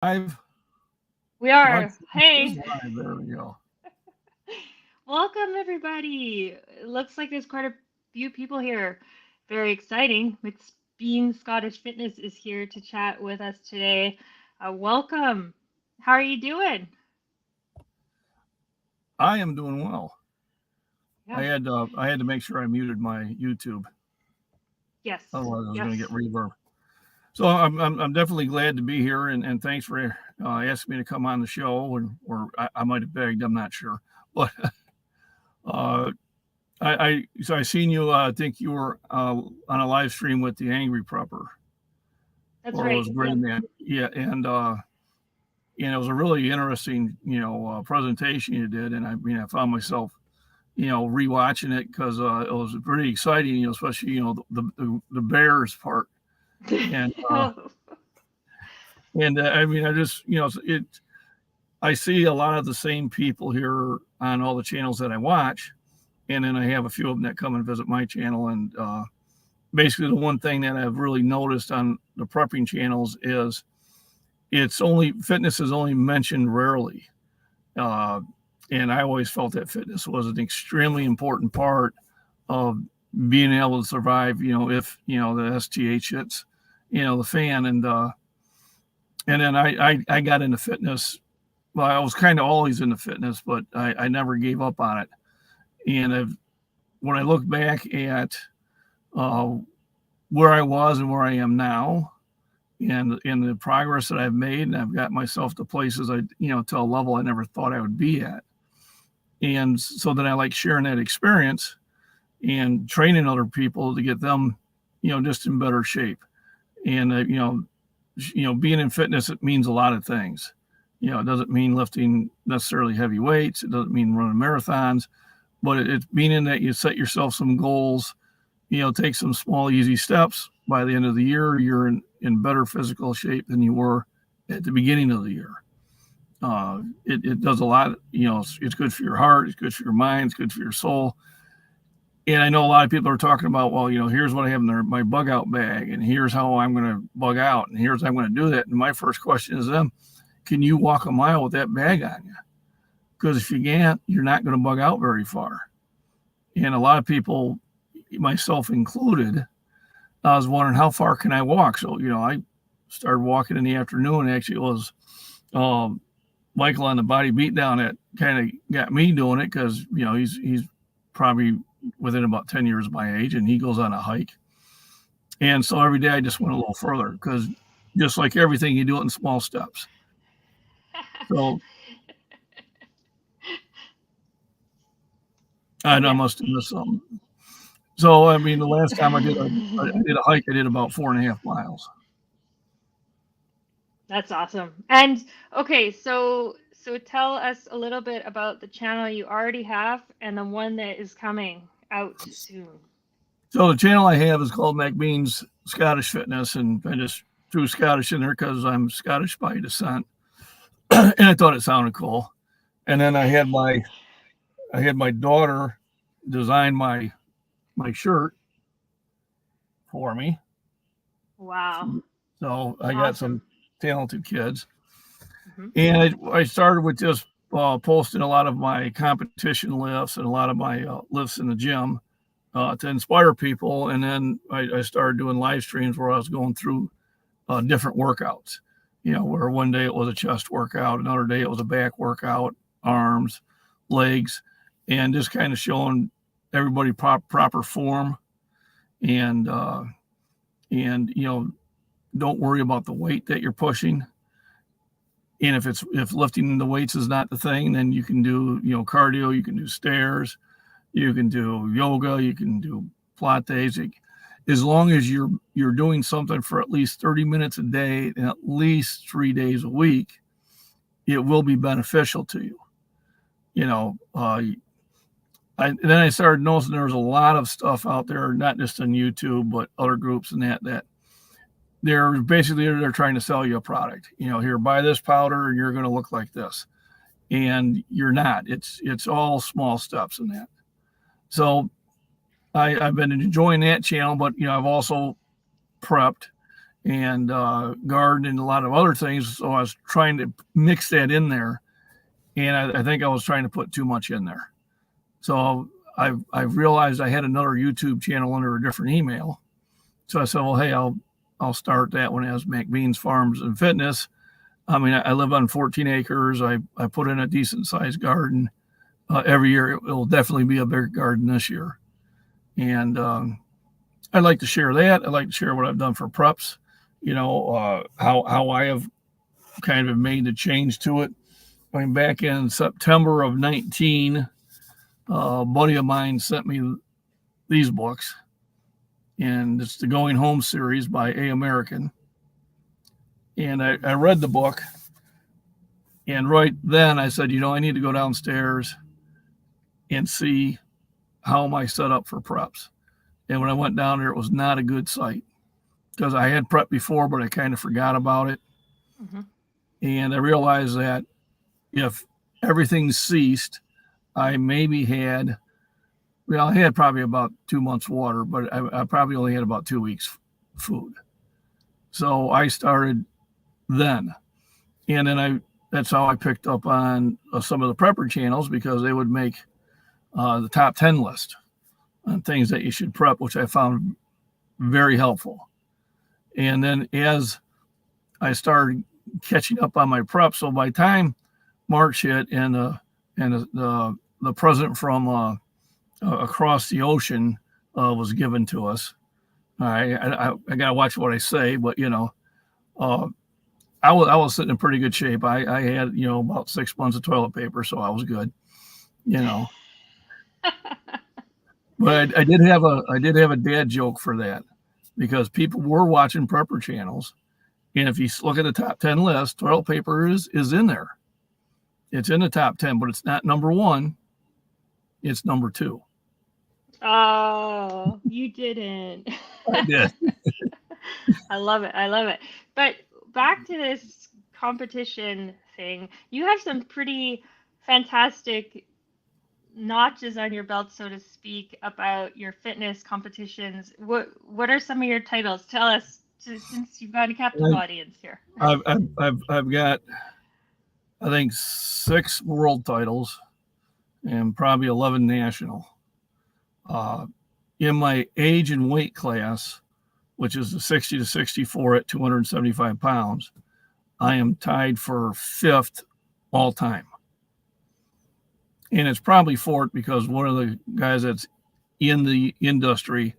Live. We Watch are. this Hey, live. There we go. welcome everybody. It looks like there's quite a few people here. Very exciting. MacBean Scottish Fitness is here to chat with us today. Welcome. How are you doing? I am doing well. Yeah. I had to make sure I muted my YouTube, Yes. otherwise I was going to get Yes. reverb. So I'm definitely glad to be here, and thanks for asking me to come on the show. And or I might have begged, I'm not sure, but uh, I seen you. I think you were on a live stream with the Angry Prepper, That's or it right. was Gray Yep. Man. Yeah, and it was a really interesting presentation you did, and I mean I found myself rewatching it because it was pretty exciting, especially the Bears part, and I mean I just it I see a lot of the same people here on all the channels that I watch, and then I have a few of them that come and visit my channel, and basically the one thing that I've really noticed on the prepping channels is it's only fitness is only mentioned rarely. Uh, and I always felt that fitness was an extremely important part of being able to survive. If the STH hits, the fan, and then I got into fitness. Well, I was kind of always into fitness, but I never gave up on it. And when I look back at uh, where I was and where I am now, and in the progress that I've made, and I've got myself to places to a level I never thought I would be at. And so then I like sharing that experience and training other people to get them, just in better shape. And being in fitness, it means a lot of things. It doesn't mean lifting necessarily heavy weights. It doesn't mean running marathons, but it's meaning that you set yourself some goals. Take some small, easy steps. By the end of the year, you're in better physical shape than you were at the beginning of the year. It does a lot. It's good for your heart. It's good for your mind. It's good for your soul. And I know a lot of people are talking about, well, here's what I have in my bug out bag, and here's how I'm going to bug out, and here's how I'm going to do that. And my first question is them, can you walk a mile with that bag on you? Because if you can't, you're not going to bug out very far. And a lot of people, myself included, I was wondering how far can I walk. So I started walking in the afternoon. Actually, it was um, Michael on the Body Beatdown that kind of got me doing it because he's probably within about 10 years of my age, and he goes on a hike. And so every day I just went a little further because just like everything, you do it in small steps. So I Yeah. must have missed something. So I mean, the last time I did a hike, I did about 4.5 miles. That's awesome. And okay, so tell us a little bit about the channel you already have and the one that is coming out soon. So the channel I have is called MacBean's Scottish Fitness, and I just threw Scottish in there because I'm Scottish by descent, and I thought it sounded cool. And then I had my daughter design my shirt for me. Wow. So I got some Awesome. talented kids, Hmm. and I started with just posting a lot of my competition lifts and a lot of my lifts in the gym to inspire people. And then I started doing live streams where I was going through different workouts. Where one day it was a chest workout, another day it was a back workout, arms, legs, and just kind of showing everybody proper form and and don't worry about the weight that you're pushing. And if lifting the weights is not the thing, then you can do cardio, you can do stairs, you can do yoga, you can do Pilates. As long as you're doing something for at least 30 minutes a day and at least 3 days a week, it will be beneficial to you. You know, then I started noticing there was a lot of stuff out there, not just on YouTube, but other groups and that they're trying to sell you a product. Here, buy this powder and you're going to look like this, and you're not. It's all small steps in that. So I've been enjoying that channel, but I've also prepped, and garden and a lot of other things. So I was trying to mix that in there, and I think I was trying to put too much in there. So I've realized I had another YouTube channel under a different email. So I said, well, hey, I'll start that one as MacBean's Farms and Fitness. I mean, I live on 14 acres. I put in a decent sized garden. Every year it will definitely be a bigger garden this year. And I'd like to share that. I'd like to share what I've done for preps, how I have kind of made the change to it. I mean, back in September of 19, a buddy of mine sent me these books, and it's the Going Home series by A. American. And I read the book, and right then I said, I need to go downstairs and see how am I set up for preps. And when I went down there, it was not a good sight because I had prep before, but I kind of forgot about it. Mm-hmm. And I realized that if everything ceased, I maybe had, I had probably about 2 months water, but I probably only had about 2 weeks food. So I started then. And then that's how I picked up on some of the prepper channels, because they would make the top 10 list on things that you should prep, which I found very helpful. And then as I started catching up on my prep, so by the time March hit and the present from across the ocean was given to us, I got to watch what I say, but I was sitting in pretty good shape. I had about 6 months of toilet paper, so I was good. But I did have a dad joke for that, because people were watching prepper channels, and if you look at the top 10 list, toilet paper is in there. It's in the top 10, but it's not number 1. It's number 2. Oh, you didn't. I did. I love it. But back to this competition thing, you have some pretty fantastic notches on your belt, so to speak, about your fitness competitions. What are some of your titles? Tell us, since you've got a captive audience here. I've got, I think, 6 world titles and probably 11 national. In my age and weight class, which is the 60 to 64 at 275 pounds, I am tied for 5th all time. And it's probably 4th because one of the guys that's in the industry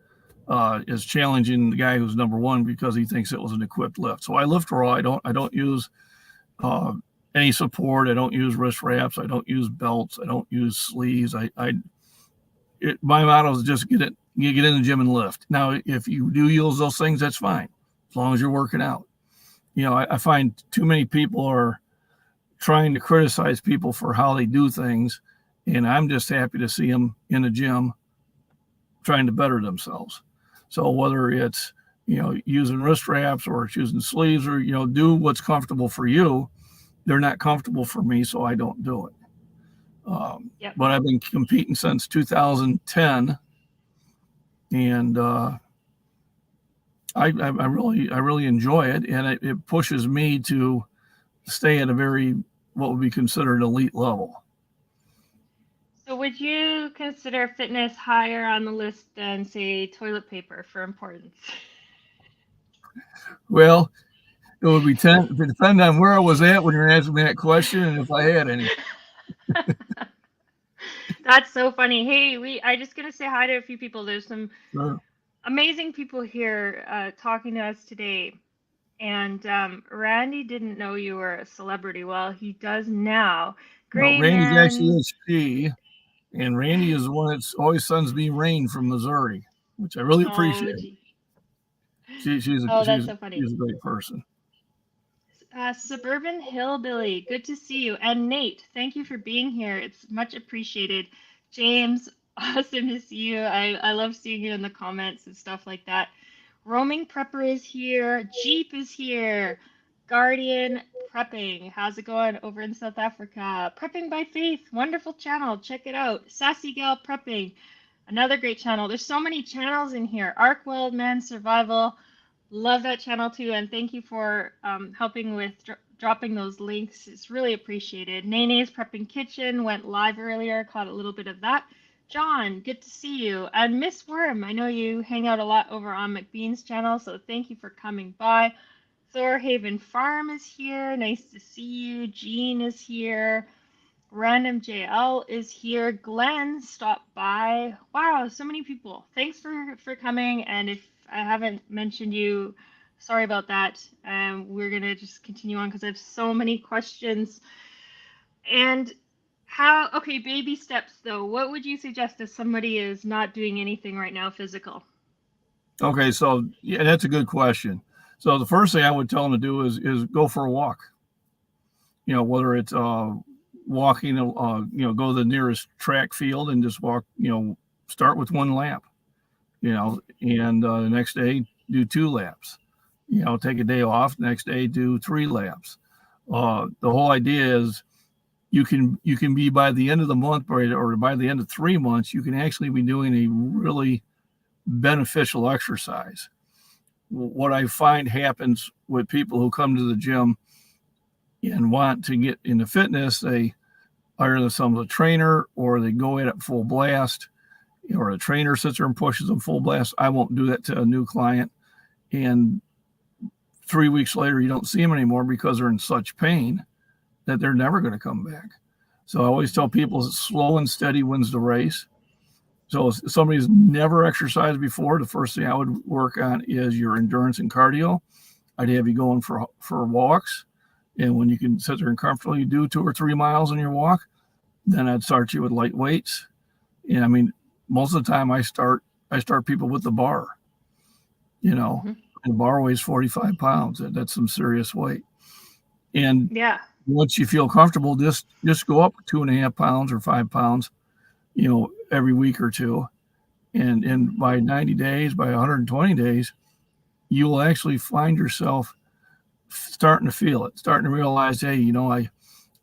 is challenging the guy who's number 1 because he thinks it was an equipped lift. So I lift raw. I don't use any support. I don't use wrist wraps. I don't use belts. I don't use sleeves. My motto is just get in the gym and lift. Now, if you do use those things, that's fine, as long as you're working out. I find too many people are trying to criticize people for how they do things, and I'm just happy to see them in the gym trying to better themselves. So whether it's using wrist wraps or it's using sleeves, or do what's comfortable for you. They're not comfortable for me, so I don't do it. Yep. But I've been competing since 2010, and I really enjoy it, and it pushes me to stay at a very, what would be considered, elite level. So would you consider fitness higher on the list than, say, toilet paper for importance? Well, it would be depend on where I was at when you're asking me that question, and if I had any. That's so funny. Hey, I just gonna say hi to a few people. There's some amazing people here talking to us today. And Randy didn't know you were a celebrity. Well, he does now. Great. No, Randy's actually a she, and Randy is the one that always sends me rain from Missouri, which I really appreciate. She's so funny. She's a great person. Suburban Hillbilly, good to see you. And Nate, thank you for being here. It's much appreciated. James, awesome to see you. I love seeing you in the comments and stuff like that. Roaming Prepper is here. Jeep is here. Guardian Prepping. How's it going over in South Africa? Prepping by Faith. Wonderful channel. Check it out. Sassy Gal Prepping. Another great channel. There's so many channels in here. Arc Wild Man Survival. Love that channel too, and thank you for helping with dropping those links. It's really appreciated. Nene's Prepping Kitchen went live earlier, caught a little bit of that. John, good to see you. And Miss Worm, I know you hang out a lot over on MacBean's channel, so thank you for coming by. Thorhaven Farm is here. Nice to see you. Jean is here. Random JL is here. Glenn stopped by. Wow, so many people. Thanks for coming. And if I haven't mentioned you, sorry about that. We're gonna just continue on because I have so many questions. And okay, baby steps though. What would you suggest if somebody is not doing anything right now physical? Okay, so yeah, that's a good question. So the first thing I would tell them to do is go for a walk. Whether it's walking, go to the nearest track field and just walk, start with one lap, and the next day do 2 laps, take a day off, next day do 3 laps. The whole idea is you can be by the end of the month or by the end of 3 months, you can actually be doing a really beneficial exercise. What I find happens with people who come to the gym and want to get into fitness, they either some of the trainer or they go in at full blast, or a trainer sits there and pushes them full blast. I won't do that to a new client. And 3 weeks later, you don't see them anymore because they're in such pain that they're never going to come back. So I always tell people slow and steady wins the race. So if somebody's never exercised before, the first thing I would work on is your endurance and cardio. I'd have you going for walks. And when you can sit there and comfortably do 2 or 3 miles on your walk, then I'd start you with light weights. And I mean, most of the time I start people with the bar, and the bar weighs 45 pounds. That's some serious weight. And yeah, once you feel comfortable, just go up 2.5 pounds or 5 pounds, every week or two. And by 90 days, by 120 days, you will actually find yourself starting to feel it, starting to realize, hey,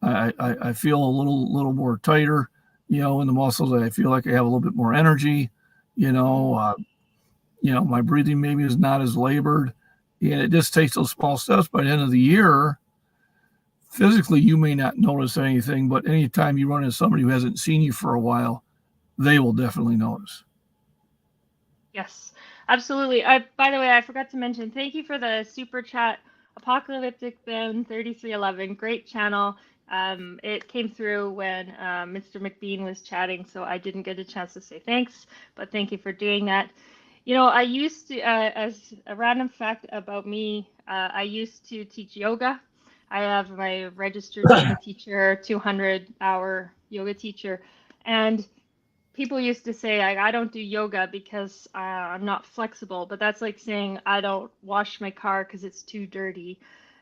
I feel a little more tighter, in the muscles. I feel like I have a little bit more energy, my breathing maybe is not as labored. And it just takes those small steps. By the end of the year, physically, you may not notice anything, but anytime you run into somebody who hasn't seen you for a while, they will definitely notice. Yes, absolutely. By the way, I forgot to mention, thank you for the super chat. Apocalyptic Ben 3311, great channel. It came through when Mr. MacBean was chatting, so I didn't get a chance to say thanks, but thank you for doing that. I used to, as a random fact about me, I used to teach yoga. I have my registered yoga teacher, 200-hour yoga teacher, and people used to say, I don't do yoga because I'm not flexible, but that's like saying I don't wash my car because it's too dirty.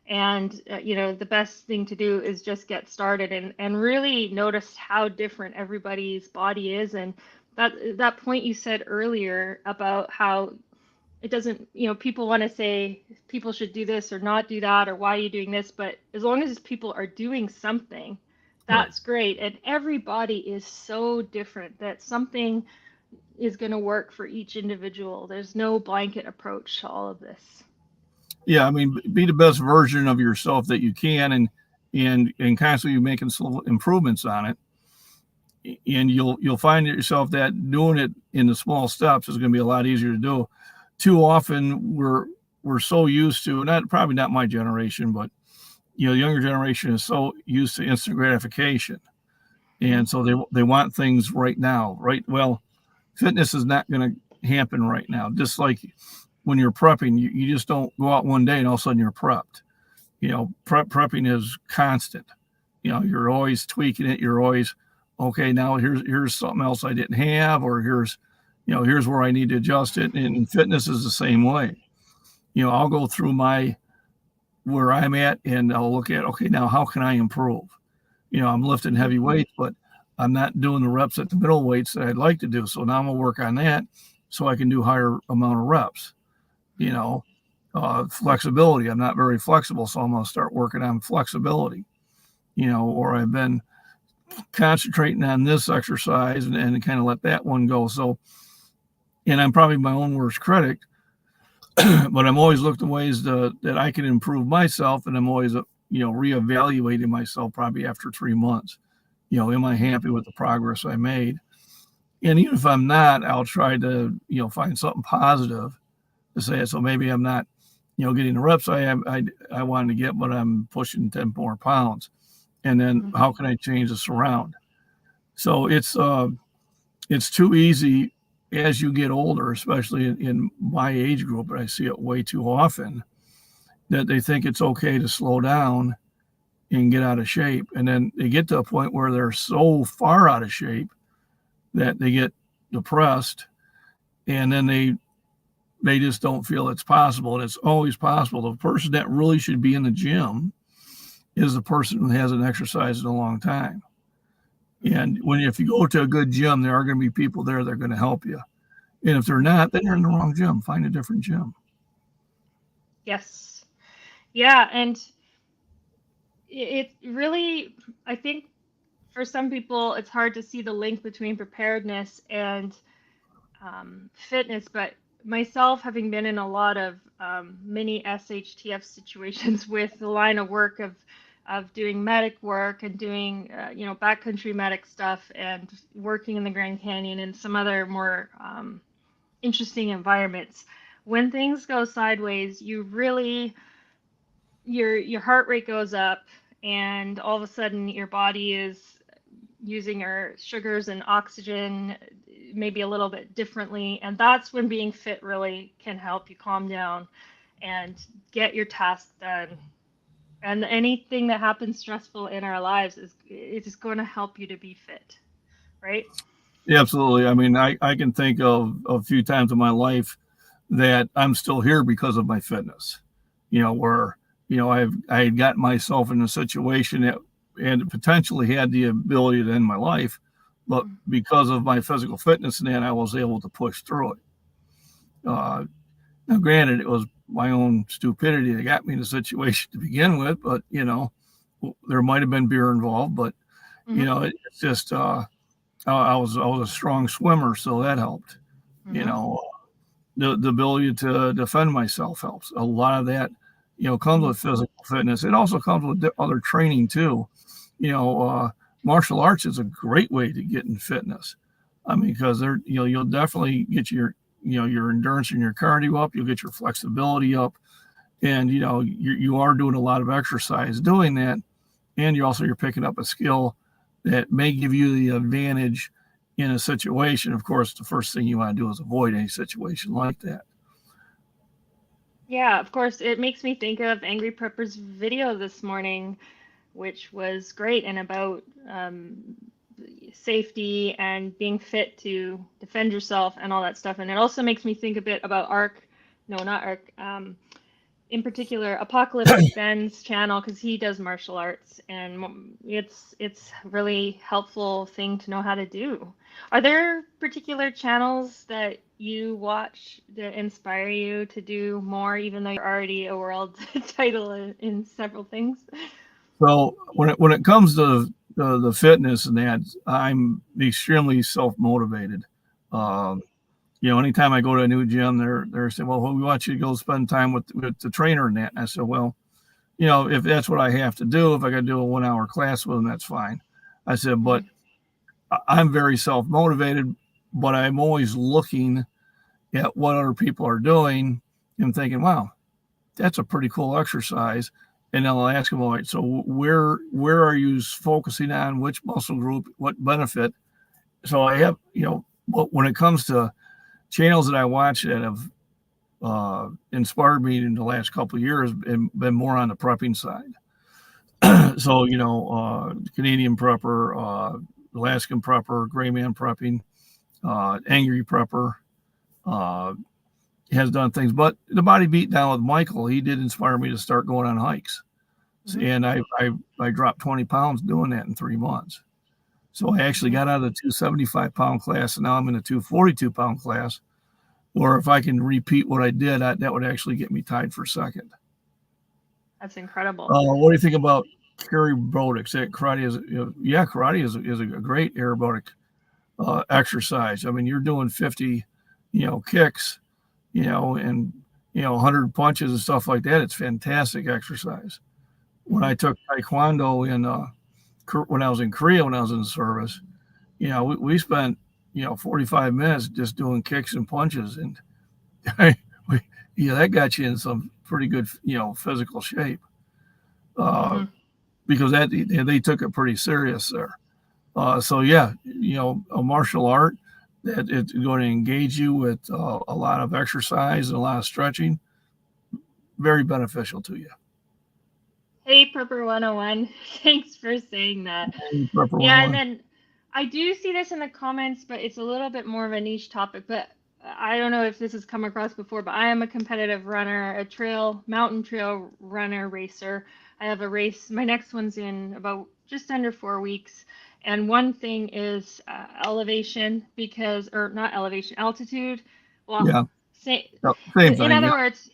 And, the best thing to do is just get started and really notice how different everybody's body is. And that point you said earlier about how it doesn't, people want to say people should do this or not do that, or why are you doing this? But as long as people are doing something, that's great. And every body is so different that something is going to work for each individual. There's no blanket approach to all of this. Yeah, I mean, be the best version of yourself that you can, and constantly making slow improvements on it. And you'll find yourself that doing it in the small steps is going to be a lot easier to do. Too often we're so used to, probably not my generation, but the younger generation is so used to instant gratification, and so they want things right now, right? Well, fitness is not going to happen right now. Just like when you're prepping, you just don't go out one day and all of a sudden you're prepped. Prepping is constant. You're always tweaking it. You're always, okay, now here's something else I didn't have, or here's where I need to adjust it. And fitness is the same way. I'll go through where I'm at and I'll look at, okay, now how can I improve? I'm lifting heavy weights, but I'm not doing the reps at the middle weights that I'd like to do. So now I'm gonna work on that so I can do higher amount of reps. Flexibility. I'm not very flexible, so I'm gonna start working on flexibility. Or I've been concentrating on this exercise and kind of let that one go. So, and I'm probably my own worst critic. but I'm always looking ways that I can improve myself, and I'm always reevaluating myself probably after 3 months. Am I happy with the progress I made? And even if I'm not, I'll try to find something positive to say. So maybe I'm not getting the reps I wanted to get, but I'm pushing 10 more pounds. And then how can I change this around? So it's too easy as you get older, especially in my age group, but I see it way too often, that they think it's okay to slow down and get out of shape. And then they get to a point where they're so far out of shape that they get depressed, and then they just don't feel it's possible. And it's always possible. The person that really should be in the gym is the person who hasn't exercised in a long time. And if you go to a good gym, there are going to be people there that are going to help you. And if they're not, then you're in the wrong gym. Find a different gym. Yes. Yeah. And it really, I think for some people, it's hard to see the link between preparedness and fitness. But myself, having been in a lot of mini SHTF situations with the line of work of doing medic work and doing backcountry medic stuff and working in the Grand Canyon and some other more interesting environments, when things go sideways, you really your heart rate goes up, and all of a sudden your body is using your sugars and oxygen maybe a little bit differently, and that's when being fit really can help you calm down and get your tasks done. And anything that happens stressful in our lives is going to help you to be fit, right? Yeah, absolutely. I mean, I can think of a few times in my life that I'm still here because of my fitness, where, I had gotten myself in a situation that and potentially had the ability to end my life, but because of my physical fitness, and then I was able to push through it. Now, granted, it was my own stupidity that got me in the situation to begin with, but, there might have been beer involved, but, it's just, I was a strong swimmer, so that helped. The ability to defend myself helps. A lot of that, comes with physical fitness. It also comes with other training too. Martial arts is a great way to get in fitness. I mean, because you'll definitely get your endurance and your cardio up. You'll get your flexibility up, and you are doing a lot of exercise doing that, and you're picking up a skill that may give you the advantage in a situation. Of course, the first thing you want to do is avoid any situation like that. Yeah, of course. It makes me think of Angry Prepper's video this morning, which was great and about safety and being fit to defend yourself and all that stuff. And it also makes me think a bit about in particular, Apocalyptic Ben's channel, because he does martial arts, and it's really helpful thing to know how to do. Are there particular channels that you watch that inspire you to do more, even though you're already a world title in several things? So when it comes to the fitness and that, I'm extremely self-motivated. Anytime I go to a new gym, they're saying, well, we want you to go spend time with the trainer and that. And I said, well, if that's what I have to do, if I got to do a 1 hour class with them, that's fine. I said, but I'm very self-motivated, but I'm always looking at what other people are doing and thinking, wow, that's a pretty cool exercise. And then I'll ask them, all right, so where are you focusing on, which muscle group, what benefit? So I have, when it comes to channels that I watch that have inspired me in the last couple of years and been more on the prepping side. So, Canadian prepper, Alaskan prepper, gray man prepping, angry prepper, has done things. But the Body Beat Down with Michael, he did inspire me to start going on hikes. And I dropped 20 pounds doing that in 3 months. So I actually got out of the 275-pound class, and now I'm in a 242-pound class, or if I can repeat what I did, that would actually get me tied for second. That's incredible. What do you think about aerobics? Karate is a great aerobic exercise. I mean, you're doing 50, kicks, and 100 punches and stuff like that. It's fantastic exercise. When I took Taekwondo when I was in Korea, when I was in the service, we spent 45 minutes just doing kicks and punches, and that got you in some pretty good physical shape, because they took it pretty serious there. So yeah, a martial art that it's going to engage you with a lot of exercise and a lot of stretching, very beneficial to you. Hey, Prepper 101. Thanks for saying that. Hey, Prepper Yeah, 101. and then I do see this in the comments, but it's a little bit more of a niche topic. But I don't know if this has come across before, but I am a competitive runner, a mountain trail runner, racer. I have a race. My next one's in about just under 4 weeks. And one thing is elevation, or not elevation, altitude. Well, Yeah. same Same in thing. other words,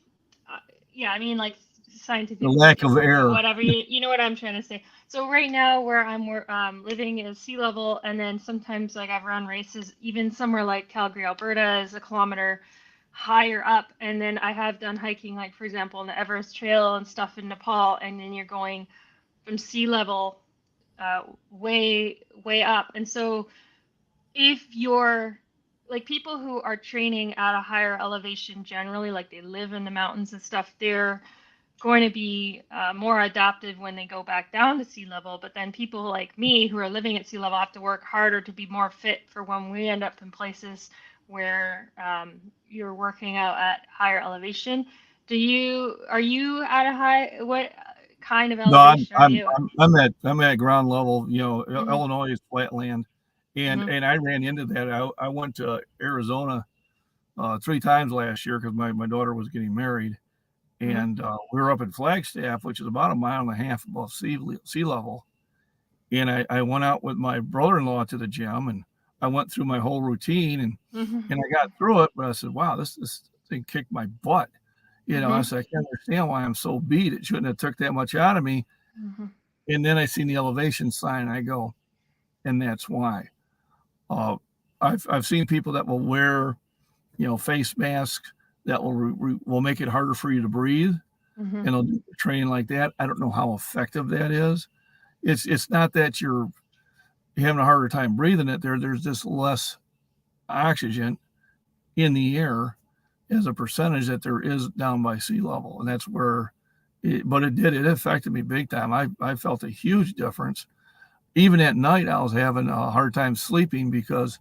yeah, I mean, like scientific, The lack of air. whatever, you know what I'm trying to say. So right now where I'm living is sea level, and then sometimes like I've run races even somewhere like Calgary, Alberta is a kilometer higher up, and then I have done hiking, like for example in the Everest Trail and stuff in Nepal, and then you're going from sea level way up. And so if you're like people who are training at a higher elevation generally, like they live in the mountains and stuff, they're going to be more adaptive when they go back down to sea level. But then people like me who are living at sea level have to work harder to be more fit for when we end up in places where you're working out at higher elevation. Are you at a high, what kind of No, elevation are you? I'm at ground level. Illinois is flat land, and I ran into that. I went to Arizona 3 times last year because my daughter was getting married, and we were up in Flagstaff, which is about 1.5 miles above sea level. And I went out with my brother-in-law to the gym, and I went through my whole routine, and I got through it. But I said, "Wow, this thing kicked my butt." I said, "I can't understand why I'm so beat. It shouldn't have took that much out of me." And then I seen the elevation sign, and I go, and that's why. I've seen people that will wear, face masks that will make it harder for you to breathe, and they'll do training like that. I don't know how effective that is. It's not that you're having a harder time breathing it. There's just less oxygen in the air as a percentage that there is down by sea level, and that's where. But it affected me big time. I felt a huge difference. Even at night, I was having a hard time sleeping because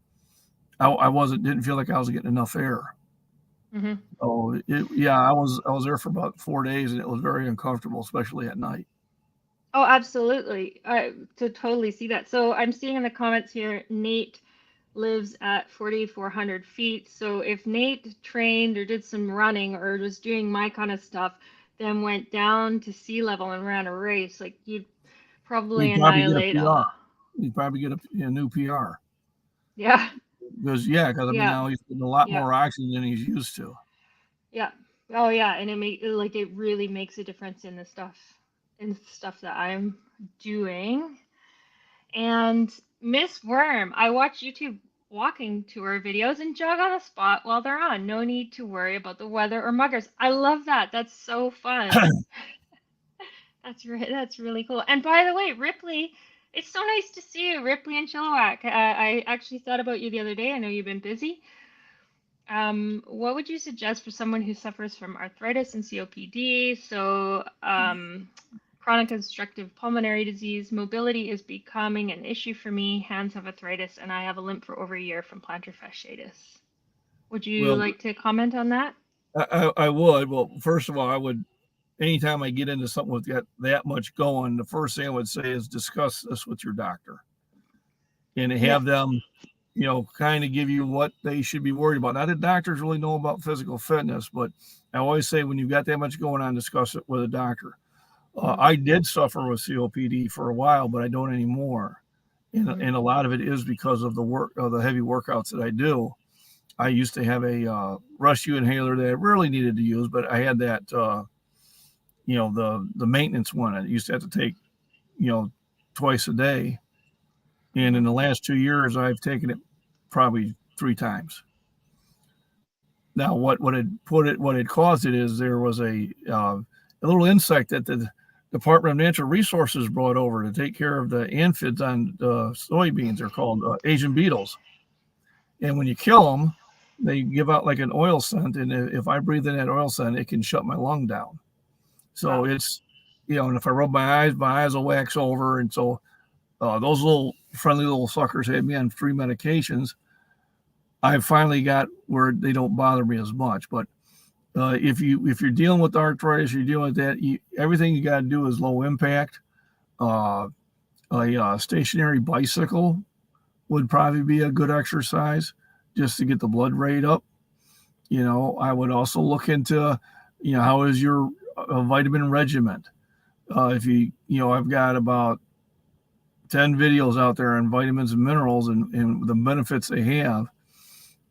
I didn't feel like I was getting enough air. So I was there for about 4 days, and it was very uncomfortable, especially at night. Oh, absolutely. To totally see that. So I'm seeing in the comments here, Nate lives at 4,400 feet. So if Nate trained or did some running or was doing my kind of stuff, then went down to sea level and ran a race, like you'd probably annihilate. You'd probably get a new PR. Yeah. Because now he's getting a lot more oxygen than he's used to. Yeah. Oh yeah, and it really makes a difference in the stuff that I'm doing. And Miss Worm, I watch YouTube walking tour videos and jog on the spot while they're on. No need to worry about the weather or muggers. I love that. That's so fun. That's really cool. And by the way, Ripley, it's so nice to see you, Ripley and Chilliwack. I actually thought about you the other day. I know you've been busy. What would you suggest for someone who suffers from arthritis and COPD? So, chronic obstructive pulmonary disease, mobility is becoming an issue for me. Hands have arthritis, and I have a limp for over a year from plantar fasciitis. Would you like to comment on that? I would. Well, first of all, I would. Anytime I get into something with that much going, the first thing I would say is discuss this with your doctor, and have them, kind of give you what they should be worried about. Not that doctors really know about physical fitness, but I always say when you've got that much going on, discuss it with a doctor. I did suffer with COPD for a while, but I don't anymore. And a lot of it is because of the heavy workouts that I do. I used to have a rescue inhaler that I really needed to use, but I had that, the maintenance one. I used to have to take, twice a day. And in the last 2 years, I've taken it probably 3 times. Now, what had caused it is there was a little insect that the Department of Natural Resources brought over to take care of the aphids on the soybeans. They're called Asian beetles, and when you kill them, they give out like an oil scent, and if I breathe in that oil scent, it can shut my lung down. So Wow. it's, and if I rub my eyes will wax over, and so those little friendly little suckers had me on 3 medications. I finally got where they don't bother me as much. But if you're dealing with arthritis, you're dealing with that. Everything you got to do is low impact. Uh, a stationary bicycle would probably be a good exercise just to get the blood rate up. I would also look into, how is your vitamin regimen? If I've got about 10 videos out there on vitamins and minerals and the benefits they have.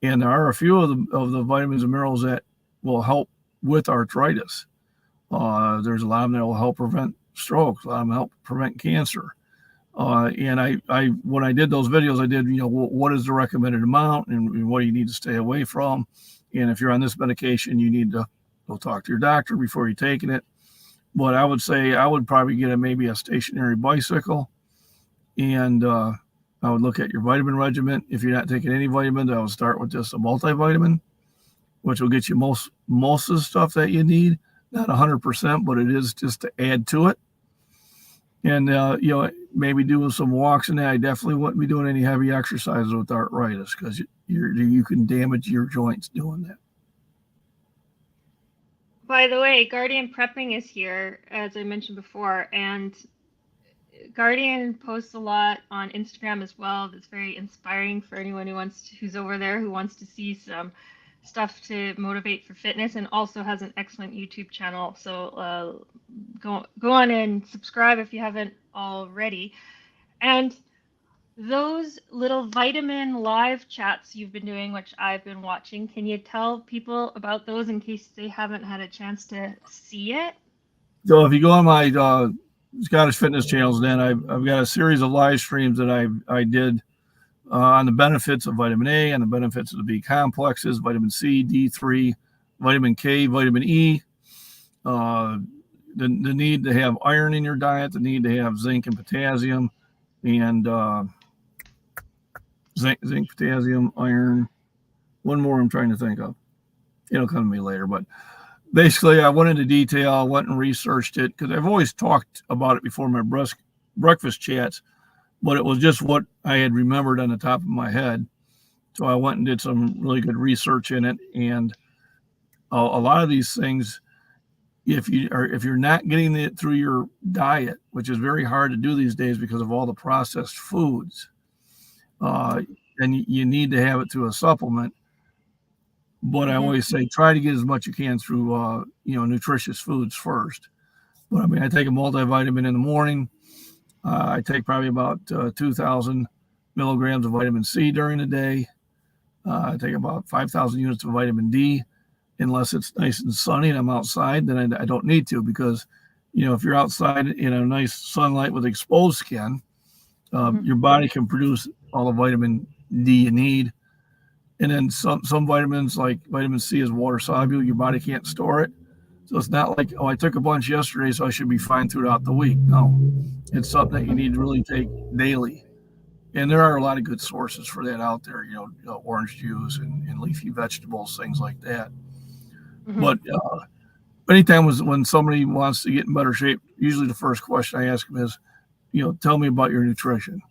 And there are a few of the vitamins and minerals that will help with arthritis. There's a lot of them that will help prevent strokes, a lot of them help prevent cancer. And I when I did those videos, I did, what is the recommended amount and what do you need to stay away from? And if you're on this medication, you need to go talk to your doctor before you're taking it. But I would say I would probably get maybe a stationary bicycle, and I would look at your vitamin regimen. If you're not taking any vitamins, I would start with just a multivitamin, which will get you most of the stuff that you need. Not 100%, but it is just to add to it. And maybe doing some walks in that. I definitely wouldn't be doing any heavy exercises with arthritis because you can damage your joints doing that. By the way, Guardian Prepping is here, as I mentioned before, and Guardian posts a lot on Instagram as well. That's very inspiring for anyone who's over there who wants to see some stuff to motivate for fitness, and also has an excellent YouTube channel. So go on and subscribe if you haven't already. And those little vitamin live chats you've been doing, which I've been watching, can you tell people about those in case they haven't had a chance to see it? So if you go on my Scottish Fitness channels, then I've got a series of live streams that I did on the benefits of vitamin A, and the benefits of the B complexes, vitamin C, D3, vitamin K, vitamin E, the need to have iron in your diet, the need to have zinc and potassium, and zinc, potassium, iron. One more I'm trying to think of. It'll come to me later, but basically I went into detail. I went and researched it because I've always talked about it before my breakfast chats, but it was just what I had remembered on the top of my head. So I went and did some really good research in it. And a lot of these things, if you're not getting it through your diet, which is very hard to do these days because of all the processed foods, then you need to have it through a supplement. But I always say try to get as much you can through nutritious foods first. But I mean, I take a multivitamin in the morning. I take probably about 2,000 milligrams of vitamin C during the day. I take about 5,000 units of vitamin D, unless it's nice and sunny and I'm outside. Then I don't need to, because if you're outside in a nice sunlight with exposed skin, your body can produce all the vitamin D you need. And then some vitamins, like vitamin C, is water soluble. Your body can't store it. So it's not like, I took a bunch yesterday, so I should be fine throughout the week. No, it's something that you need to really take daily. And there are a lot of good sources for that out there, orange juice and leafy vegetables, things like that. But anytime when somebody wants to get in better shape, usually the first question I ask them is, tell me about your nutrition.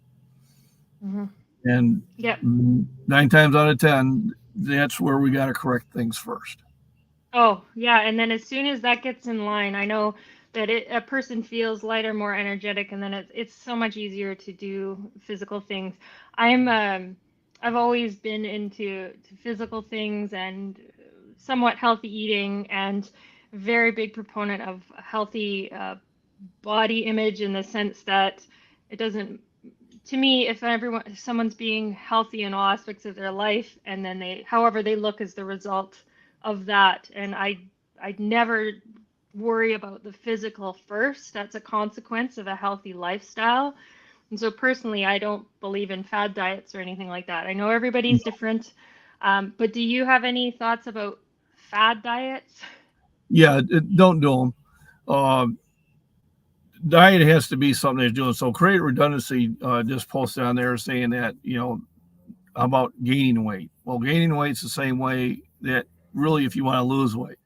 And 9 times out of 10, that's where we got to correct things first. Oh, yeah. And then as soon as that gets in line, I know that a person feels lighter, more energetic, and then it's so much easier to do physical things. I've always been into physical things and somewhat healthy eating, and very big proponent of healthy body image, in the sense that it doesn't, to me, if someone's being healthy in all aspects of their life, and then however they look is the result of that. And I'd never worry about the physical first. That's a consequence of a healthy lifestyle. And so personally, I don't believe in fad diets or anything like that. I know everybody's different. But do you have any thoughts about fad diets? Yeah, don't do them. Diet has to be something they're doing. So Create Redundancy just posted on there saying that, about gaining weight. Well, gaining weight's the same way that really if you want to lose weight.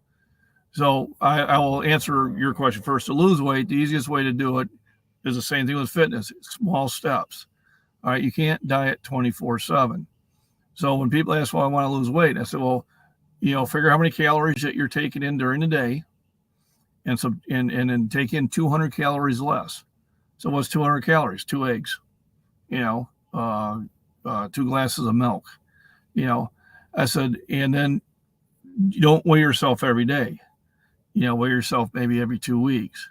So I will answer your question first. To lose weight, the easiest way to do it is the same thing with fitness, small steps. All right, you can't diet 24/7. So when people ask, well, I want to lose weight, I said, well, figure how many calories that you're taking in during the day and then take in 200 calories less. So what's 200 calories? 2 eggs, you know, uh, 2 glasses of milk, you know. I said, and then you don't weigh yourself every day. Weigh yourself maybe every 2 weeks.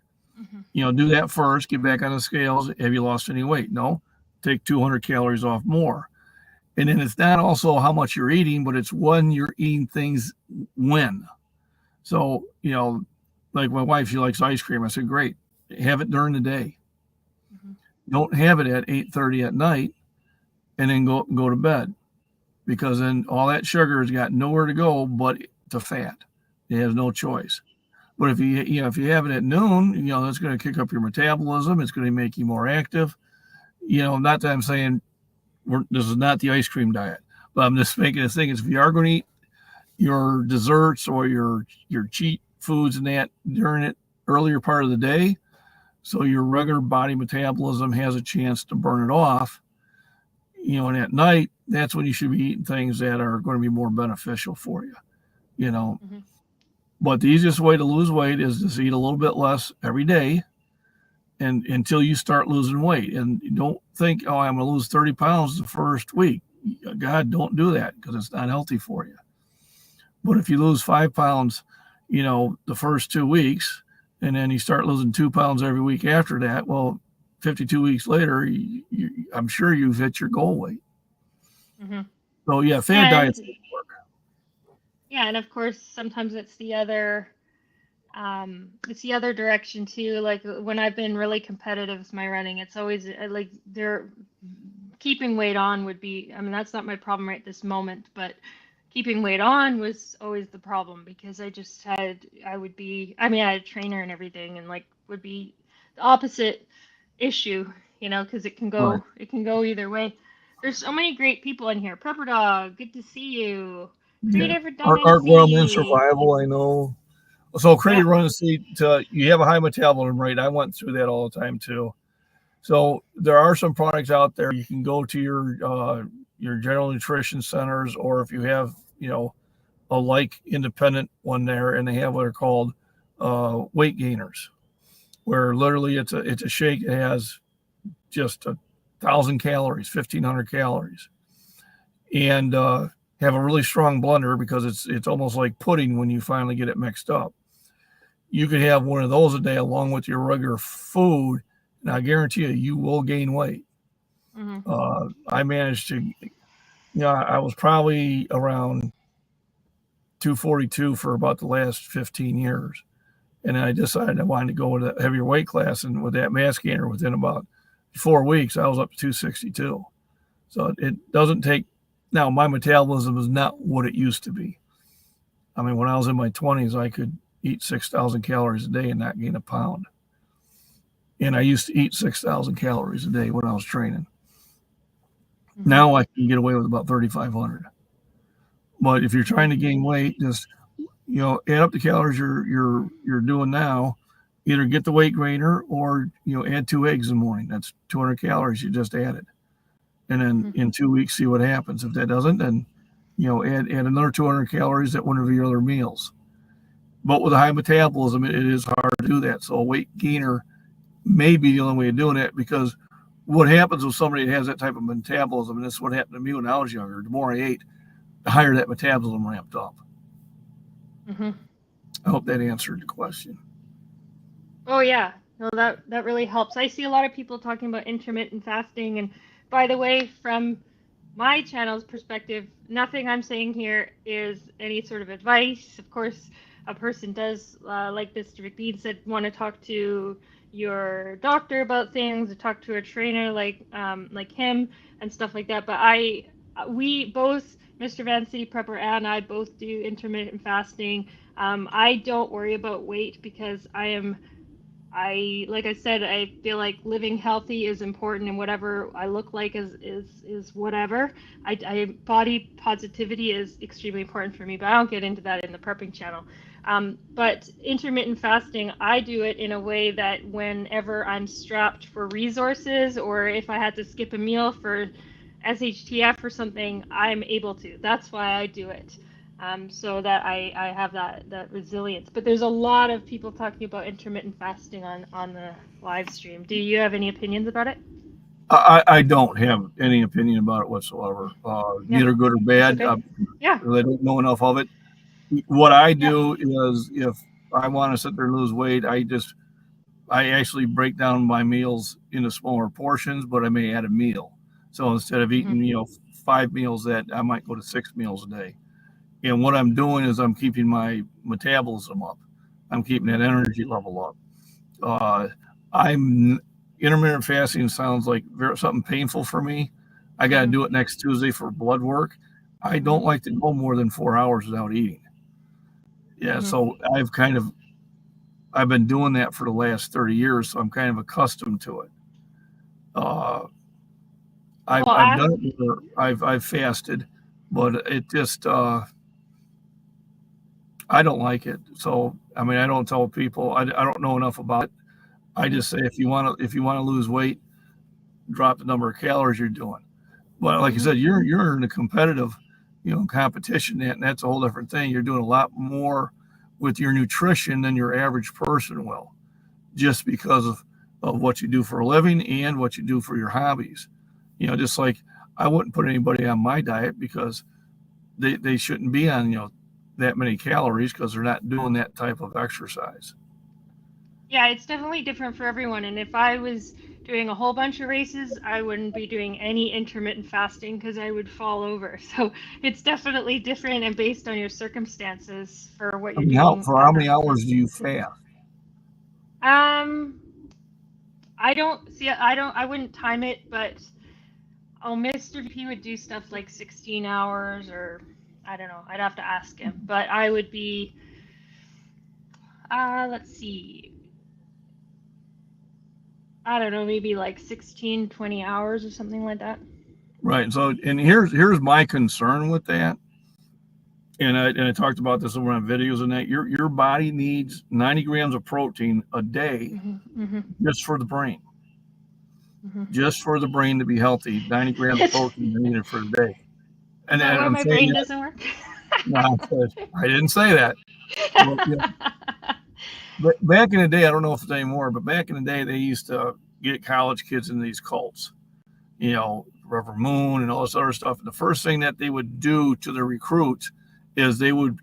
Do that first, get back on the scales. Have you lost any weight? No. Take 200 calories off more. And then it's not also how much you're eating, but it's when you're eating things when. So, like my wife, she likes ice cream. I said, great. Have it during the day. Don't have it at 8:30 at night and then go to bed, because then all that sugar has got nowhere to go but to fat. It has no choice. But if you have it at noon, that's going to kick up your metabolism. It's going to make you more active. Not that I'm saying this is not the ice cream diet, but I'm just making a thing is if you are going to eat your desserts or your cheat foods and that during it earlier part of the day, so your regular body metabolism has a chance to burn it off, and at night, that's when you should be eating things that are going to be more beneficial for you, But the easiest way to lose weight is just eat a little bit less every day and until you start losing weight. And don't think, oh, I'm going to lose 30 pounds the first week. God, don't do that because it's not healthy for you. But if you lose 5 pounds, the first 2 weeks, and then you start losing 2 pounds every week after that, well, 52 weeks later, I'm sure you've hit your goal weight. So, yeah, fad diets work. Yeah, and of course, sometimes it's the other direction too. Like when I've been really competitive with my running, it's always like keeping weight on would be, I mean, that's not my problem right this moment, but keeping weight on was always the problem because I had a trainer and everything and would be the opposite issue, because it can go either way. There's so many great people in here. Prepper Dog, good to see you. Creative Art Worm in Redundancy. Survival, I know. So Creative Redundancy, you have a high metabolism rate. I went through that all the time too. So there are some products out there. You can go to your general nutrition centers, or if you have, a independent one there, and they have what are called weight gainers, where literally it's a shake that has just 1,000 calories, 1,500 calories, and have a really strong blender because it's almost like pudding when you finally get it mixed up. You could have one of those a day along with your regular food, and I guarantee you will gain weight. I managed to, I was probably around 242 for about the last 15 years. And then I decided I wanted to go with a heavier weight class. And with that mass gainer, within about 4 weeks, I was up to 262. So it doesn't take, now my metabolism is not what it used to be. I mean, when I was in my 20s, I could eat 6,000 calories a day and not gain a pound. And I used to eat 6,000 calories a day when I was training. Now I can get away with about 3,500. But if you're trying to gain weight, just add up the calories you're doing now. Either get the weight gainer or add 2 eggs in the morning. That's 200 calories you just added, and then in 2 weeks see what happens. If that doesn't, then add another 200 calories at one of your other meals. But with a high metabolism, it is hard to do that. So a weight gainer may be the only way of doing it, because what happens with somebody that has that type of metabolism, and this is what happened to me when I was younger, the more I ate, the higher that metabolism ramped up. I hope that answered the question. Oh yeah, no, that really helps. I see a lot of people talking about intermittent fasting, and by the way, from my channel's perspective, nothing I'm saying here is any sort of advice. Of course, a person does, like Mr. MacBean said, want to talk to your doctor about things, or talk to a trainer like him and stuff like that. But we both, Mr. Van City Prepper and I, both do intermittent fasting. I don't worry about weight because like I said, I feel like living healthy is important, and whatever I look like is whatever. Body positivity is extremely important for me, but I don't get into that in the prepping channel. But intermittent fasting, I do it in a way that whenever I'm strapped for resources, or if I had to skip a meal for SHTF or something, I'm able to. That's why I do it. So that I have that resilience. But there's a lot of people talking about intermittent fasting on the live stream. Do you have any opinions about it? I don't have any opinion about it whatsoever. Yeah, Neither good or that's bad. okay. Yeah, I don't know enough of it. What I yeah. do is if I want to sit there and lose weight, I actually break down my meals into smaller portions, but I may add a meal. So instead of Mm-hmm. eating, 5 meals, that I might go to 6 meals a day. And what I'm doing is I'm keeping my metabolism up. I'm keeping that energy level up. Uh, I'm intermittent fasting sounds like something painful for me. I got to do it next Tuesday for blood work. I don't like to go more than 4 hours without eating. Yeah, so I've been doing that for the last 30 years, so I'm kind of accustomed to it. Uh, Well, I've done it where I've fasted, but it just I don't like it. So I mean, I don't tell people. I don't know enough about it. I just say if you want to lose weight, drop the number of calories you're doing. But like you said, you're in a competitive, competition, and that's a whole different thing. You're doing a lot more with your nutrition than your average person will, just because of what you do for a living and what you do for your hobbies. Just like I wouldn't put anybody on my diet because they shouldn't be on, that many calories because they're not doing that type of exercise. yeah, it's definitely different for everyone. And if I was doing a whole bunch of races, I wouldn't be doing any intermittent fasting because I would fall over. So it's definitely different and based on your circumstances for what I you're mean, doing. how many hours do you fast? Um, I don't see. I wouldn't time it, but Mr. VP would do stuff like 16 hours, or I don't know. I'd have to ask him. But I would be. Let's see. I don't know, maybe like 16, 20 hours or something like that. Right. So, and here's my concern with that. And I talked about this over on videos and that your body needs 90 grams of protein a day just for the brain. Just for the brain to be healthy, 90 grams of Is protein are needed for the day. And that why I'm my saying brain that, doesn't work? no, I didn't say that. But, but back in the day, I don't know if it's anymore, but back in the day, they used to get college kids in these cults, Reverend Moon and all this other stuff. And the first thing that they would do to their recruits is they would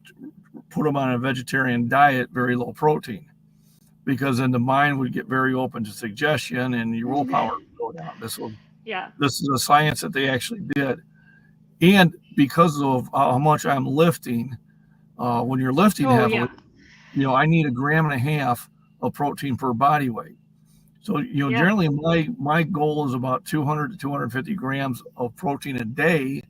put them on a vegetarian diet, very low protein, because then the mind would get very open to suggestion and your willpower would go down. Yeah. This is a science that they actually did. And because of how much I'm lifting, when you're lifting Oh, heavily, yeah. I need 1.5 grams of protein per body weight. So, Yeah. generally my goal is about 200 to 250 grams of protein a day.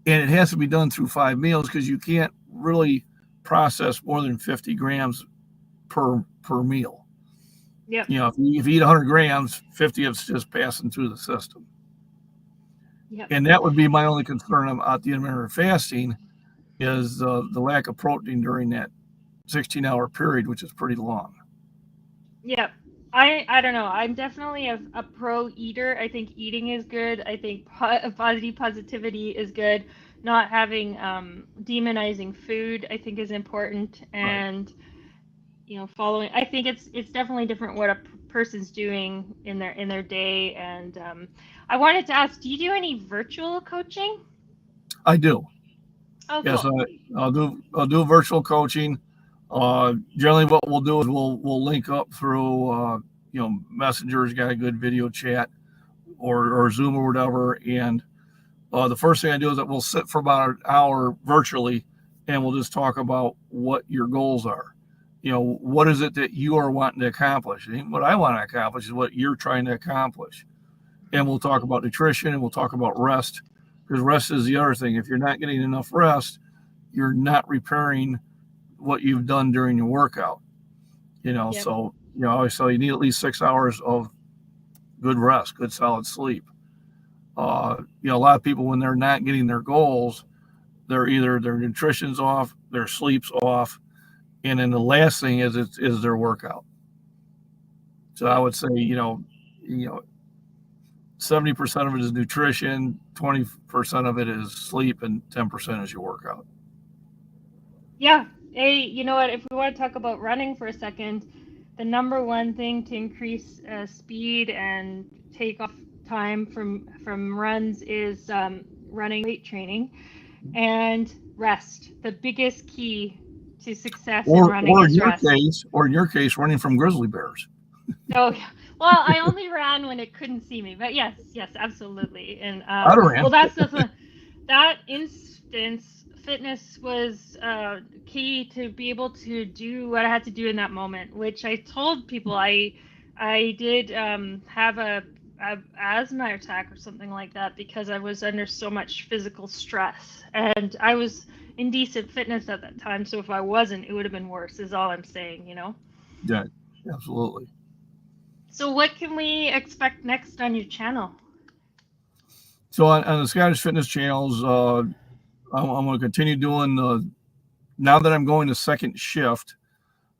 And it has to be done through 5 meals because you can't really process more than 50 grams per meal. Yep. If you eat 100 grams, 50 of it's just passing through the system. Yep. And that would be my only concern about the intermittent fasting is the lack of protein during that 16-hour period, which is pretty long. Yep. I don't know. I'm definitely a pro eater. I think eating is good. I think body positivity is good. Not having demonizing food, I think, is important. Right. And following, I think it's definitely different what a person's doing in their day. And I wanted to ask, do you do any virtual coaching? I do. Oh, Yes, cool. I'll do virtual coaching. Generally, what we'll do is we'll link up through Messenger's got a good video chat or Zoom or whatever. And the first thing I do is that we'll sit for about an hour virtually, and we'll just talk about what your goals are. What is it that you are wanting to accomplish? And what I want to accomplish is what you're trying to accomplish. And we'll talk about nutrition and we'll talk about rest because rest is the other thing. If you're not getting enough rest, you're not repairing what you've done during your workout. Yep. So I always say you need at least 6 hours of good rest, good solid sleep. A lot of people, when they're not getting their goals, they're either their nutrition's off, their sleep's off, and then the last thing is their workout. So I would say 70% of it is nutrition, 20% of it is sleep, and 10% is your workout. Yeah. Hey, you know what? If we want to talk about running for a second, the number one thing to increase speed and take off time from runs is running, weight training, and rest. The biggest key to success in running is rest. Or in your case, running from grizzly bears. Oh, yeah. Well, I only ran when it couldn't see me, but yes, absolutely. And well, that's that instance. Fitness was key to be able to do what I had to do in that moment, which I told people I did have a asthma attack or something like that because I was under so much physical stress, and I was in decent fitness at that time. So if I wasn't, it would have been worse. Is all I'm saying, Yeah, absolutely. So what can we expect next on your channel? So on the Scottish Fitness channels, I'm going to continue doing now that I'm going to second shift,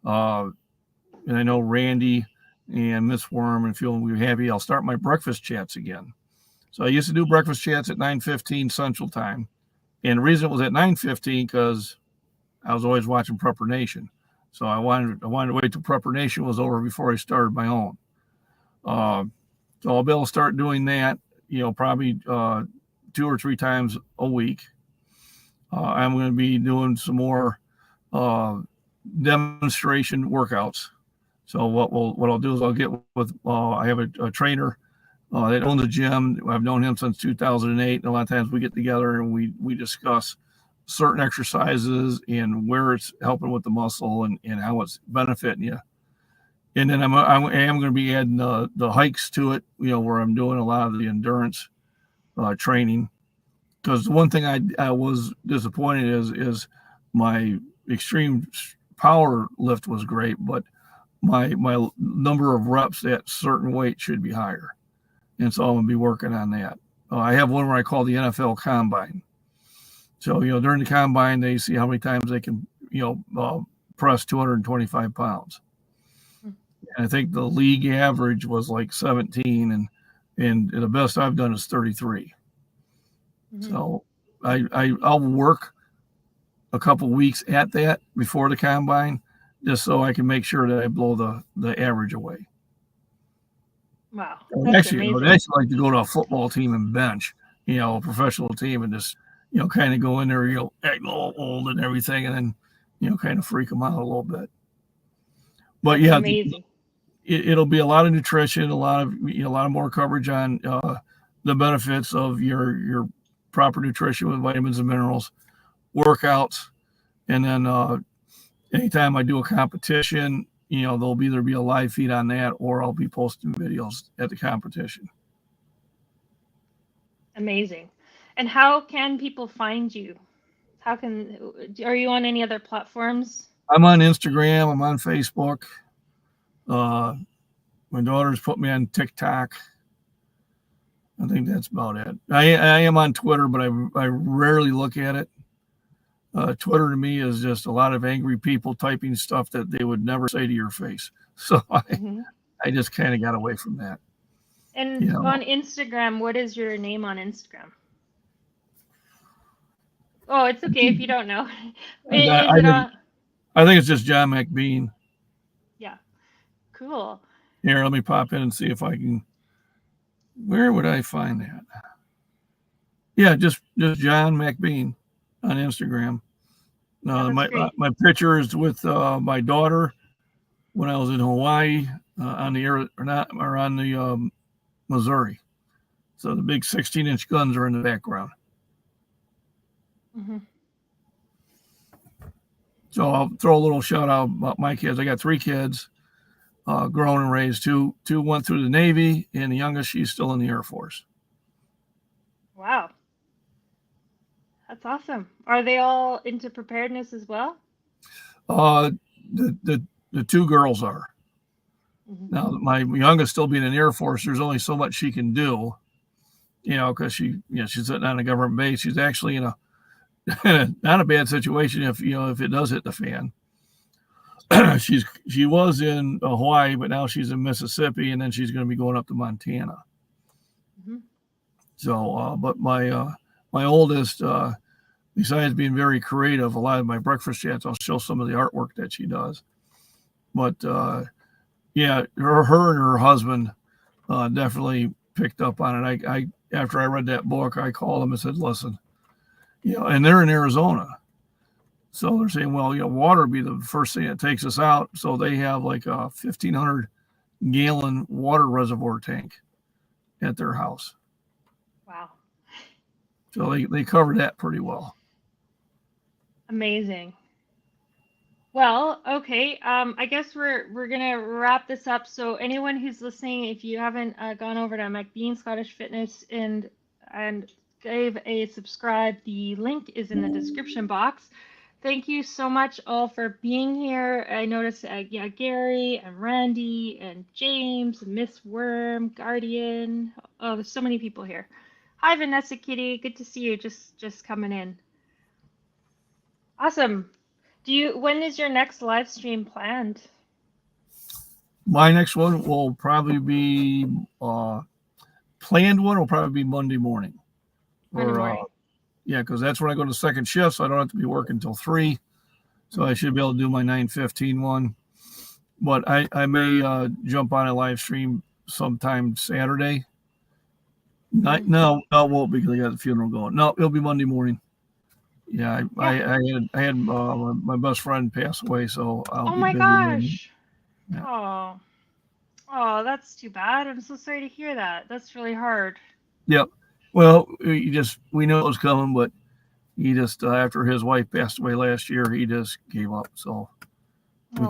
and I know Randy and Miss Worm and Feel We Happy, I'll start my breakfast chats again. So I used to do breakfast chats at 9:15 Central Time, and the reason it was at 9:15 because I was always watching Prepper Nation. So I wanted to wait till Prepper Nation was over before I started my own. So I'll be able to start doing that, probably 2 or 3 times a week. I'm going to be doing some more demonstration workouts. So what I'll do is I'll get with I have a trainer that owns a gym. I've known him since 2008. And a lot of times we get together and we discuss certain exercises and where it's helping with the muscle and how it's benefiting you. And then I am going to be adding the hikes to it, where I'm doing a lot of the endurance training. Because the one thing I was disappointed is my extreme power lift was great, but my number of reps at certain weight should be higher. And so I'm going to be working on that. I have one where I call the NFL Combine. So, during the Combine, they see how many times they can, press 225 pounds. And I think the league average was like 17, and the best I've done is 33. Mm-hmm. So I'll work a couple weeks at that before the Combine, just so I can make sure that I blow the average away. Wow. Actually, I'd actually like to go to a football team and bench, a professional team, and just, kind of go in there, act old and everything, and then, kind of freak them out a little bit. But yeah, amazing. It'll be a lot of nutrition, a lot of more coverage on the benefits of your proper nutrition with vitamins and minerals, workouts, and then anytime I do a competition, there'll either be a live feed on that or I'll be posting videos at the competition. Amazing. And how can people find you? Are you on any other platforms? I'm on Instagram. I'm on Facebook. My daughter's put me on TikTok. I think that's about it. I am on Twitter, but I rarely look at it. Twitter to me is just a lot of angry people typing stuff that they would never say to your face. So I just kind of got away from that. And on Instagram, what is your name on Instagram? Oh, it's okay if you don't know. I think it's just John MacBean. Yeah. Cool. Here, let me pop in and see if I can. Where would I find that? Yeah, just John MacBean on Instagram. My picture is with my daughter when I was in Hawaii on the Missouri. So the big 16-inch guns are in the background. Mm-hmm. So I'll throw a little shout out about my kids. I got 3 kids, grown and raised. Two went through the Navy, and the youngest, she's still in the Air Force. Wow. That's awesome. Are they all into preparedness as well? The two girls are. Mhm. Now, my youngest still being in the Air Force, there's only so much she can do, because she's sitting on a government base. She's actually in a not a bad situation if it does hit the fan. She was in Hawaii, but now she's in Mississippi, and then she's going to be going up to Montana. Mhm. So, but my oldest, besides being very creative, a lot of my breakfast chats, I'll show some of the artwork that she does. But yeah, her and her husband definitely picked up on it. I after I read that book, I called them and said, "Listen, and they're in Arizona, so they're saying, well, water would be the first thing that takes us out. So they have like a 1,500-gallon water reservoir tank at their house. Wow. So they covered that pretty well. Amazing. Well, okay. I guess we're gonna wrap this up. So anyone who's listening, if you haven't gone over to MacBean Scottish Fitness and gave a subscribe, the link is in the description box. Thank you so much all for being here. I noticed Gary and Randy and James and Miss Worm, Guardian. Oh, there's so many people here. Hi Vanessa Kitty, good to see you. Just coming in. Awesome. When is your next live stream planned? My next one will probably be planned one will probably be Monday morning. Monday morning. Yeah, because that's when I go to second shift, so I don't have to be working until 3. So I should be able to do my 9:15 one. But I may jump on a live stream sometime Saturday. No, it won't because I got the funeral going. No, it'll be Monday morning. Yeah, I had my best friend pass away, so I'll be my busy. Gosh. Yeah. Oh, that's too bad. I'm so sorry to hear that. That's really hard. Yep. Well, we know it was coming, but he just after his wife passed away last year, he just gave up. So we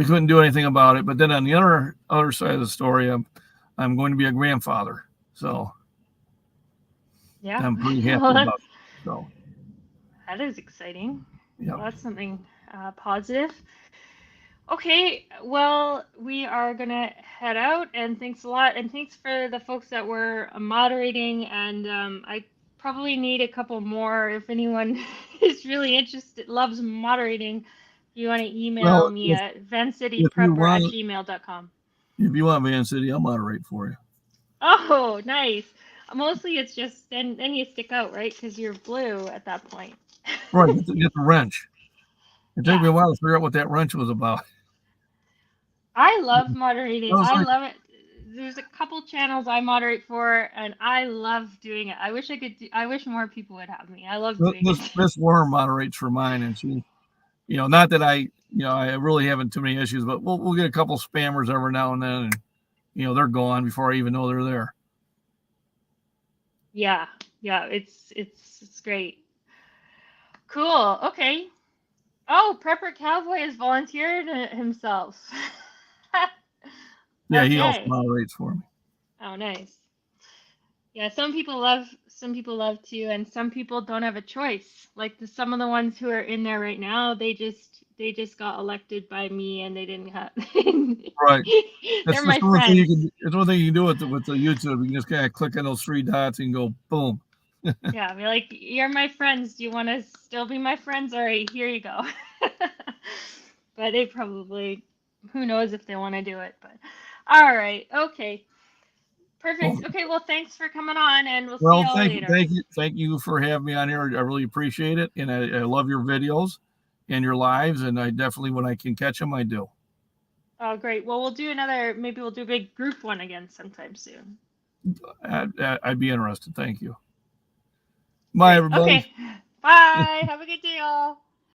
couldn't do anything about it. But then on the other side of the story, I'm going to be a grandfather. So yeah, I'm pretty happy about it. So that is exciting. Yeah. Well, that's something positive. Okay, well, we are going to head out, and thanks a lot. And thanks for the folks that were moderating. And I probably need a couple more. If anyone is really interested, loves moderating, if you want to email me at vancityprepper@gmail.com. If you want Van City, I'll moderate for you. Oh, nice. Mostly it's just, then you stick out, right? Because you're blue at that point. Right, get the wrench. It took me a while to figure out what that wrench was about. I love moderating. I love it. There's a couple channels I moderate for, and I love doing it. I wish I could. I wish more people would have me. I love doing it. Miss Worm moderates for mine, and she, not that I really haven't too many issues, but we'll get a couple spammers every now and then, and they're gone before I even know they're there. Yeah, it's great. Cool. Okay. Oh, Prepper Cowboy has volunteered himself. Yeah, he also moderates for me. Oh, nice. Yeah, some people love to, and some people don't have a choice. Like some of the ones who are in there right now, they just got elected by me, and they didn't have. Right. They're my friends. It's one thing you can do with the YouTube. You can just kind of click on those 3 dots and go boom. Yeah, be like, you're my friends. Do you want to still be my friends? All right, here you go. But they probably, who knows if they want to do it. But all right, okay. Perfect. Okay, well, thanks for coming on, and we'll see you all later. Thank you for having me on here. I really appreciate it, and I love your videos and your lives, and I definitely, when I can catch them, I do. Oh, great. Well, maybe we'll do a big group one again sometime soon. I'd be interested. Thank you. Bye, everybody. Okay. Bye. Have a good day, all.